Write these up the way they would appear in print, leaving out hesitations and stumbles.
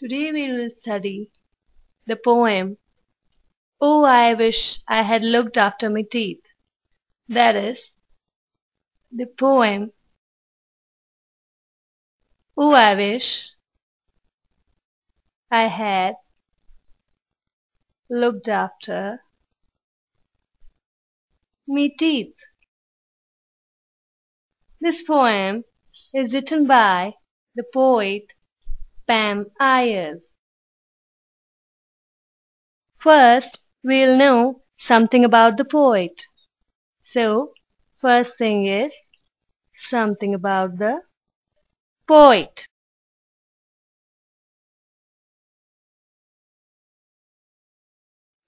Today we will study the poem Oh, I Wish I Had Looked After My Teeth. That is, the poem Oh, I Wish I Had Looked After Me Teeth. This poem is written by the poet Pam Ayers. First, we'll know something about the poet. So, first thing is something about the poet.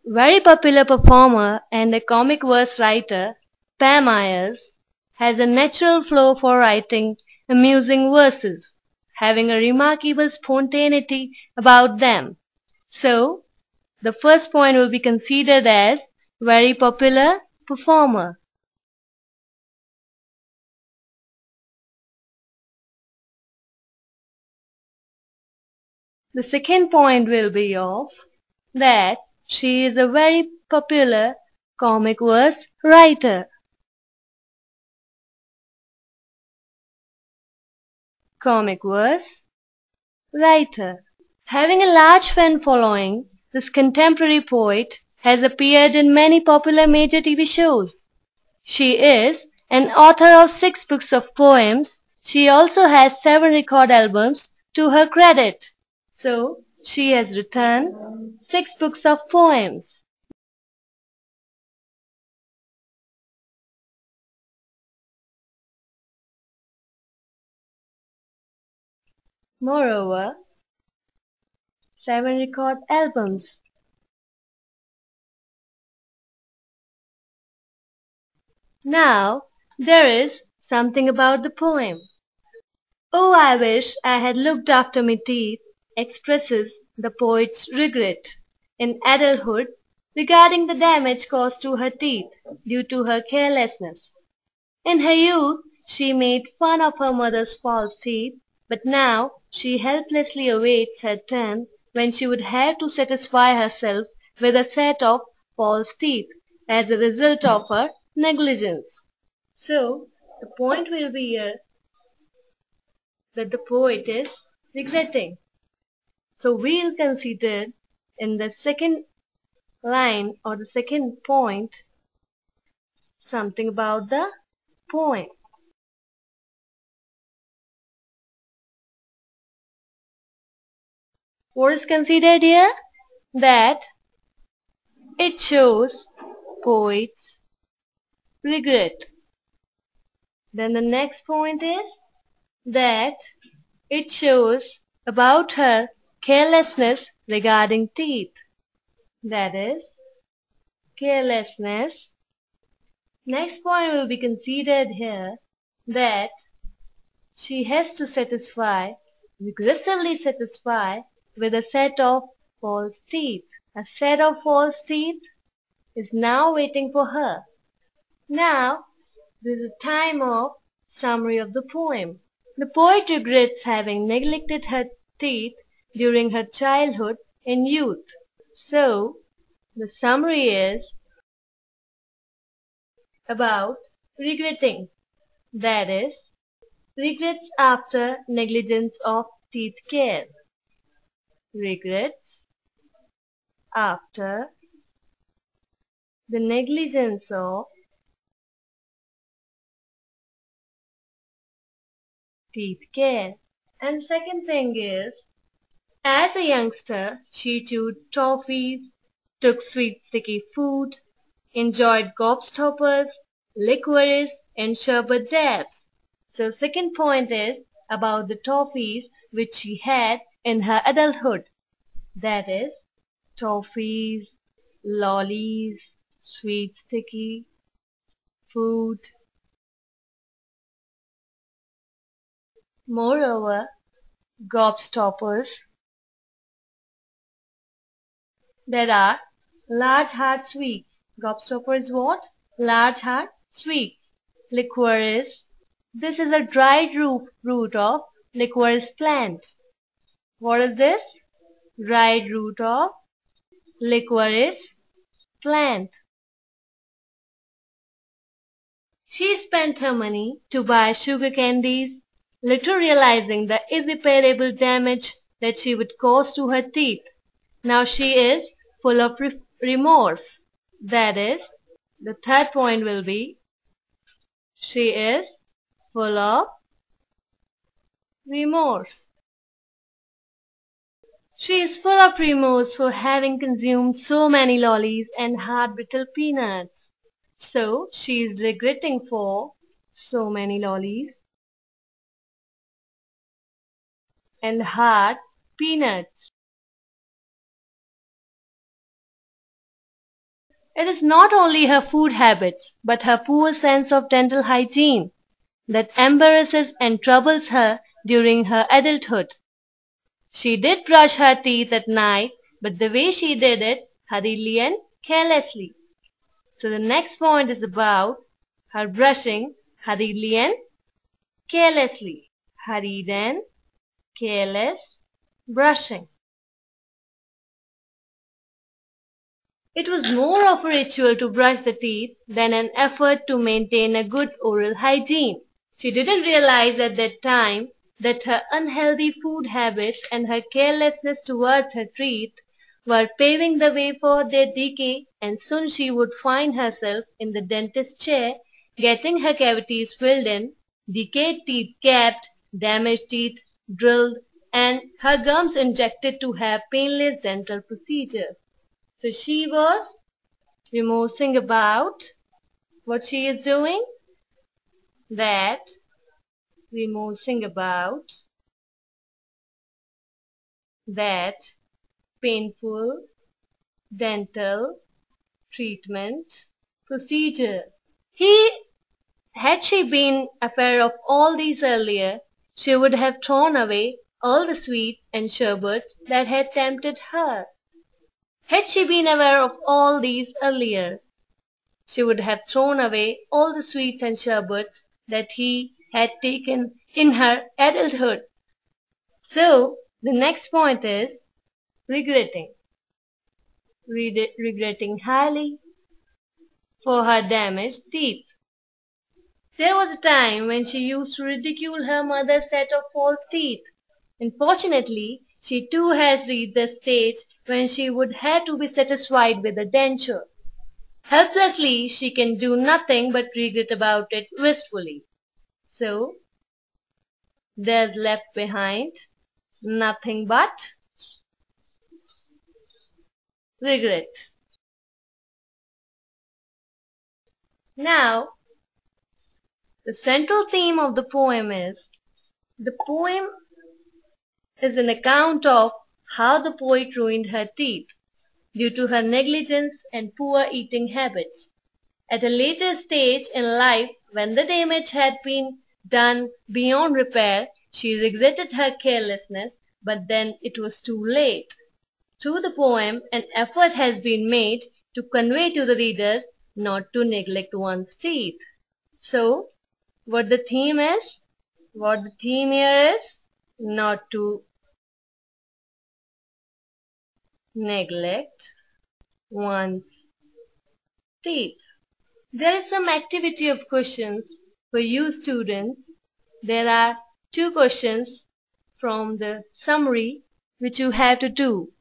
Very popular performer and a comic verse writer, Pam Ayers has a natural flow for writing amusing verses, having a remarkable spontaneity about them. So, the first point will be considered as very popular performer. The second point will be of that she is a very popular comic verse writer. Comic verse writer. Having a large fan following, this contemporary poet has appeared in many popular major TV shows. She is an author of 6 books of poems. She also has 7 record albums to her credit. So, she has written 6 books of poems. Moreover, 7 record albums. Now, there is something about the poem. Oh, I wish I had looked after my teeth expresses the poet's regret in adulthood regarding the damage caused to her teeth due to her carelessness. In her youth, she made fun of her mother's false teeth, but now she helplessly awaits her turn when she would have to satisfy herself with a set of false teeth as a result of her negligence. So, the point will be here that the poet is regretting. So, we'll consider in the second line or the second point something about the poem. What is considered here? That it shows poet's regret. Then the next point is that it shows about her carelessness regarding teeth. That is, carelessness. Next point will be considered here that she has to aggressively satisfy with a set of false teeth. A set of false teeth is now waiting for her. Now, this is a time of summary of the poem. The poet regrets having neglected her teeth during her childhood and youth. So, the summary is about regretting. That is, regrets after negligence of teeth care. Regrets after the negligence of teeth care. And second thing is, as a youngster, she chewed toffees, took sweet sticky food, enjoyed gobstoppers, licorice, and sherbet dabs. So second point is about the toffees which she had in her adulthood. That is, toffees, lollies, sweet sticky food. Moreover, gobstoppers. There are large hard sweets. Gobstopper is what? Large hard sweets. Licorice. This is a dried root of licorice plant. What is this? dried root of licorice plant. She spent her money to buy sugar candies, little realizing the irreparable damage that she would cause to her teeth. Now she is full of remorse. That is, the third point will be, she is full of remorse. She is full of remorse for having consumed so many lollies and hard brittle peanuts. So she is regretting for so many lollies and hard peanuts. It is not only her food habits, but her poor sense of dental hygiene that embarrasses and troubles her during her adulthood. She did brush her teeth at night, but the way she did it, hurriedly and carelessly. So the next point is about her brushing hurriedly and carelessly. Hurried and careless brushing. It was more of a ritual to brush the teeth than an effort to maintain a good oral hygiene. She didn't realize at that time that her unhealthy food habits and her carelessness towards her teeth were paving the way for their decay, and soon she would find herself in the dentist's chair, getting her cavities filled in, decayed teeth capped, damaged teeth drilled, and her gums injected to have painless dental procedure. So she was remorsing about what she is doing, remorsing about that painful dental treatment procedure. Had she been aware of all these earlier, she would have thrown away all the sweets and sherbets that had tempted her. Had she been aware of all these earlier, she would have thrown away all the sweets and sherbets that he had taken in her adulthood. So, the next point is regretting. Regretting highly for her damaged teeth. There was a time when she used to ridicule her mother's set of false teeth. Unfortunately, she too has reached the stage when she would have to be satisfied with a denture. Helplessly, she can do nothing but regret about it wistfully. So, there's left behind nothing but regret. Now, the central theme of the poem is an account of how the poet ruined her teeth due to her negligence and poor eating habits. At a later stage in life, when the damage had been done beyond repair, she regretted her carelessness, but then it was too late. Through the poem, an effort has been made to convey to the readers not to neglect one's teeth. So, what the theme here is, not to neglect one's teeth. There is some activity of questions for you students. There are 2 questions from the summary which you have to do.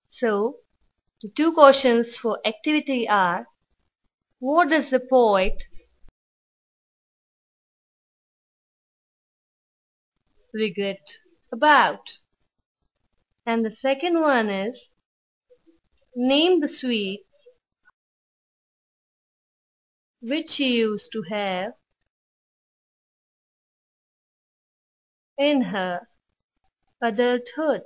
So, the 2 questions for activity are, what does the poet regret about? And the second one is, name the sweets which she used to have in her adulthood.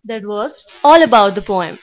That was all about the poem.